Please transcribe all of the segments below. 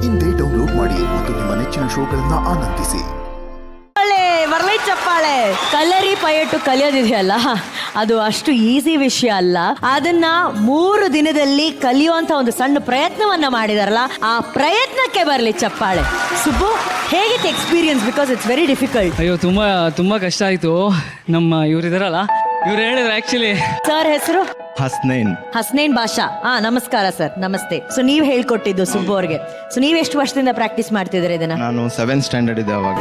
ಇಂದೇ ಡೌನ್ಲೋಡ್ ಮಾಡಿ ಮತ್ತು ನಿಮ್ಮ ನೆಚ್ಚಿನ ಶೋಗಳನ್ನ ಆನಂದಿಸಿ. ಬರ್ಲೈ ಚಪ್ಪಾಳೆ. ಕಲರಿ ಪಯಟ್ಟು ಕಲಿಯೋದಿದೆಯಲ್ಲ, ಅದು ಅಷ್ಟು ಈಸಿ ವಿಷಯ ಅಲ್ಲ. ಅದನ್ನ 3 ದಿನದಲ್ಲಿ ಕಲಿಯುವಂತ ಒಂದು ಸಣ್ಣ ಪ್ರಯತ್ನವನ್ನ ಮಾಡಿದಾರಲ್ಲ, ಆ ಪ್ರಯತ್ನಕ್ಕೆ ಬರ್ಲಿ ಚಪ್ಪಾಳೆ. ಸುಬ್ಬು, ಹೇಗಿತ್ತು experience? Because it's very difficult. ಅಯ್ಯೋ, ತುಂಬಾ ಕಷ್ಟ ಆಯ್ತು. ನಮ್ಮ ಇವ್ರಿದಾರಲ್ಲ, ಇವ್ರು ಹೇಳಿದ್ರು ಆಕ್ಚುಲಿ. ಸರ್ ಹೆಸರು ಹಸ್ನೈನ್ ಬಾಷಾ. ನಮಸ್ಕಾರ ಸರ್, ನಮಸ್ತೆ. ಸೊ ನೀವ್ ಹೇಳ್ಕೊಟ್ಟಿದ್ದು ಸುಬ್ಬು ಅವ್ರಿಗೆ. ಸೊ ನೀವ್ ಎಷ್ಟು ವರ್ಷದಿಂದ ಪ್ರಾಕ್ಟೀಸ್ ಮಾಡ್ತಿದ್ದೀರಾ ಇದನ್ನ? ನಾನು 7th ಸ್ಟ್ಯಾಂಡರ್ಡ್ ಇದೆ ಅವಾಗ.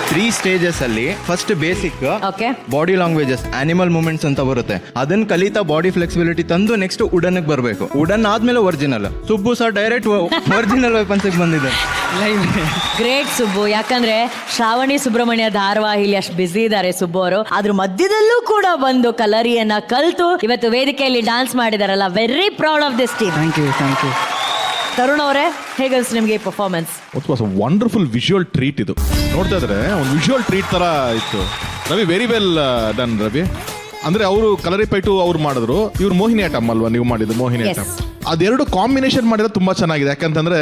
3 ಸ್ಟೇಜಸ್ ಅಲ್ಲಿ first basic Okay. Body languages, animal movements ಅಂತ ಬರುತ್ತೆ. ಅದನ್ನ ಕಲಿತಾ ಬಾಡಿ ಫ್ಲೆಕ್ಸಿಬಿಲಿಟಿ ತಂದು ನೆಕ್ಸ್ಟ್ ವುಡನ್ ಬರಬೇಕು. ವುಡನ್ ಆದ್ಮೇಲೆ original. Subbu sir direct original weapons ಬಂದಿದೆ. ಗ್ರೇಟ್ ಸುಬ್ಬು. ಯಾಕಂದ್ರೆ ಶ್ರಾವಣಿ ಸುಬ್ರಹ್ಮಣ್ಯ ಧಾರವಾಹಿಲಿ ಅಷ್ಟು ಬಿಸಿ ಇದ್ದಾರೆ ಸುಬ್ಬು ಅವರು. ಅದ್ರ ಮಧ್ಯದಲ್ಲೂ ಕೂಡ ಬಂದು ಕಲರಿಯನ್ನ ಕಲ್ತು ಇವತ್ತು ವೇದಿಕೆಯಲ್ಲಿ ಡಾನ್ಸ್ ಮಾಡಿದಾರಲ್ಲ. Very proud of this team. Thank you. Tarun ಅವರೇ, ಹೇಗನ್ಸ್ ನಿಮ್ಗೆ performance? It was a wonderful visual treat. ಇದು ನೋಡ್ತಾ ಇದ್ರೆ ಒಂದು ವಿಜುವಲ್ ಟ್ರೀಟ್ ತರ ಇತ್ತು. Ravi very well done Ravi. ಅಂದ್ರೆ ಅವರು ಕಲರಿ ಪೈಟು ಅವ್ರು ಮಾಡಿದ್ರು, ಇವ್ರು ಮೋಹಿನಿ ಆಟಮ್ ಅಲ್ವಾ ನೀವು ಮಾಡಿದ್ದು? ಮೋಹಿನಿ ಆಟಮ್ ಅದೆರಡು ಕಾಂಬಿನೇಷನ್ ಮಾಡಿದ್ರೆ ತುಂಬಾ ಚೆನ್ನಾಗಿದೆ. ಯಾಕಂತಂದ್ರೆ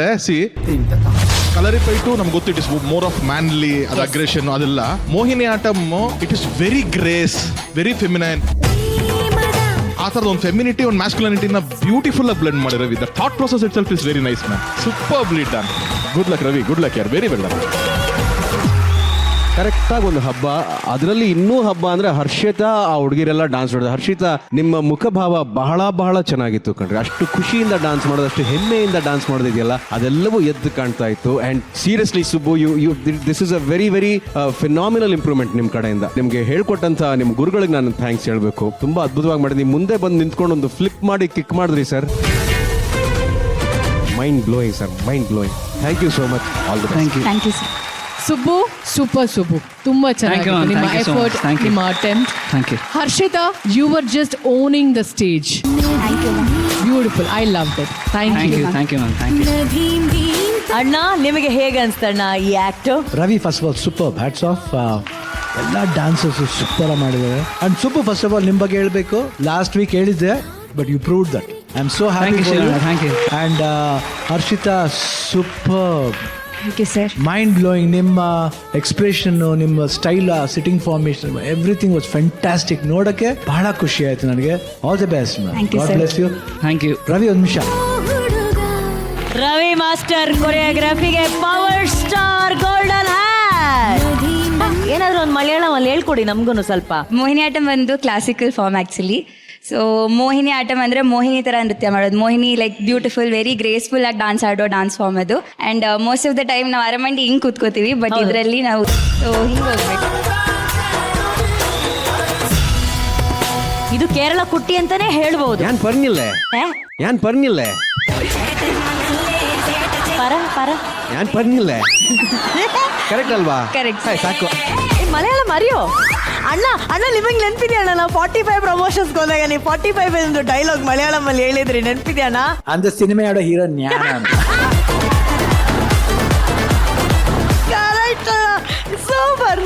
ಕಲರಿ ಪೈಟು ನಮ್ಗೆ ಗೊತ್ತು, it is more of manly, ಅದು ಅಗ್ರೆಷನ್ ಅದೆಲ್ಲ. Mohini atom it is very grace, very feminine. ಆ ಥರದ ಒಂದು ಫೆಮಿನಿಟಿ, ಒಂದು ಮ್ಯಾಸ್ಕ್ಯುಲಿನಿಟಿನ ಬ್ಯೂಟಿಫುಲ್ ಆಗಿ ಬ್ಲೆಂಡ್ ಮಾಡಿ Ravi. The thought process itself is very nice man. Superbly done. Good luck Ravi, good luck ಯಾರ್, ವೆರಿ ವೆಲ್ ಡನ್. ಕರೆಕ್ಟಾಗಿ ಒಂದು ಹಬ್ಬ. ಅದರಲ್ಲಿ ಇನ್ನೂ ಹಬ್ಬ ಅಂದ್ರೆ ಹರ್ಷಿತಾ, ಆ ಹುಡುಗಿರೆಲ್ಲ ಡಾನ್ಸ್ ಮಾಡೋದು. ಹರ್ಷಿತಾ, ನಿಮ್ಮ ಮುಖಭಾವ ಬಹಳ ಚೆನ್ನಾಗಿತ್ತು ಕಣ್ರಿ. ಅಷ್ಟು ಖುಷಿಯಿಂದ ಡಾನ್ಸ್ ಮಾಡೋದು, ಅಷ್ಟು ಹೆಮ್ಮೆಯಿಂದ ಡಾನ್ಸ್ ಮಾಡೋದಿದೆಯಲ್ಲ, ಅದೆಲ್ಲವೂ ಎದ್ದು ಕಾಣ್ತಾ ಇತ್ತು. And seriously Subbu, this is a very phenomenal improvement ನಿಮ್ಮ ಕಡೆಯಿಂದ. ನಿಮ್ಗೆ ಹೇಳ್ಕೊಟ್ಟಂತ ನಿಮ್ಮ ಗುರುಗಳಿಗೆ ನಾನು ಥ್ಯಾಂಕ್ಸ್ ಹೇಳ್ಬೇಕು. ತುಂಬಾ ಅದ್ಭುತವಾಗಿ ಮಾಡಿದ್ರಿ. ಮುಂದೆ ಬಂದು ನಿಂತ್ಕೊಂಡು ಒಂದು ಫ್ಲಿಕ್ ಮಾಡಿ ಕಿಕ್ ಮಾಡಿದ್ರಿ sir. Mind blowing sir, mind blowing. Thank you so much. All the best. Thank you sir. Subbu, super Subbu, ತುಂಬಾ ಚೆನ್ನಾಗಿ ನಿಮ್ಮ ಎಫರ್ಟ್, ನಿಮ್ಮ attempt. Thank you. Harshita, you were just owning the stage. Beautiful, I love that. Thank you ma'am, thank you. ಅಣ್ಣ, ನಿಮಗೆ ಹೇಗೆ ಅನ್ಸ್ತಣ್ಣ ಈ act? Ravi first of all super, hats off. ಎಲ್ಲ ಡಾನ್ಸರ್ಸ್ ಸೂಪರ್ ಮಾಡಿದ್ದಾರೆ. And super. First of all ನಿಮ್ಮ ಬಗ್ಗೆ ಹೇಳಬೇಕು. ಲಾಸ್ಟ್ ವೀಕ್ ಹೇಳಿದ್ದೆ, but you proved that. I am so happy for you. Thank you. And Harshita, super, thank you sir. Mind blowing. ನಿಮ್ಮ expression, ನಿಮ್ಮ style, sitting formation, everything was fantastic. ನೋಡಕ್ಕೆ ಬಹಳ ಖುಷಿ ಆಯ್ತು ನನಗೆ. All the best ma'am. God bless you. Thank you. Ravi, ಒಂದು ನಿಮಿಷ. Ravi master ಕೊರಿಯೋಗ್ರಫಿಗೆ ಪವರ್ ಸ್ಟಾರ್ ಗೋಲ್ಡನ್ ಹ್ಯಾಟ್. ಏನಾದ್ರು ಒಂದು ಮಲಯಾಳಮಲ್ಲಿ ಹೇಳ್ಕೊಡಿ ನಮ್ಗೂ ಸ್ವಲ್ಪ. ಮೋಹಿನಿ ಆಟಮ್ ಒಂದು classical form actually. So Mohini atom ಅಂದರೆ ಮೋಹಿನಿ ಥರ ನೃತ್ಯ ಮಾಡೋದು. Mohini like beautiful, very graceful ಆಗಿ ಡಾನ್ಸ್ ಆಡೋ ಡಾನ್ಸ್ ಫಾರ್ಮ್ ಅದು. And most of the time ನಾವು ಅರಮಂಡಿ ಹಿಂಗೆ ಕೂತ್ಕೋತೀವಿ, ಬಟ್ ಇದರಲ್ಲಿ ನಾವು ಹಿಂಗೆ ಹೋಗ್ಬೇಕು. ಇದು ಕೇರಳ ಕುಟ್ಟಿ ಅಂತಾನೆ ಹೇಳ್ಬಹುದು. ಯಾನ್ ಪರ್ನಿಲ್ಲ ಪರ ಯಾನ್ ಪರ್ನಿಲ್ಲ. ಕರೆಕ್ಟ್ ಅಲ್ವಾ? ಕರೆಕ್ಟ್. ಸಾಕು. ಮಲಯಾಳ ಮರಿಯೋ ಅಣ್ಣ ನಿಮಗೆ ನೆನಪಿದೆ ಅಣ್ಣ? ನಾವು 45 ಪ್ರಮೋಷನ್ಸ್ಗೆ ಹೋದಾಗ ನೀವು 45 ಒಂದು ಡೈಲಾಗ್ ಮಲಯಾಳಮಲ್ಲಿ ಹೇಳಿದ್ರಿ, ನೆನಪಿದೆ ಅಣ್ಣ? ಅಂದ ಸಿನಿಮಾ ಆಡೋ ಹೀರೋ ಜ್ಞಾನ. ಕರೆಕ್ಟ್. ಸೂಪರ್.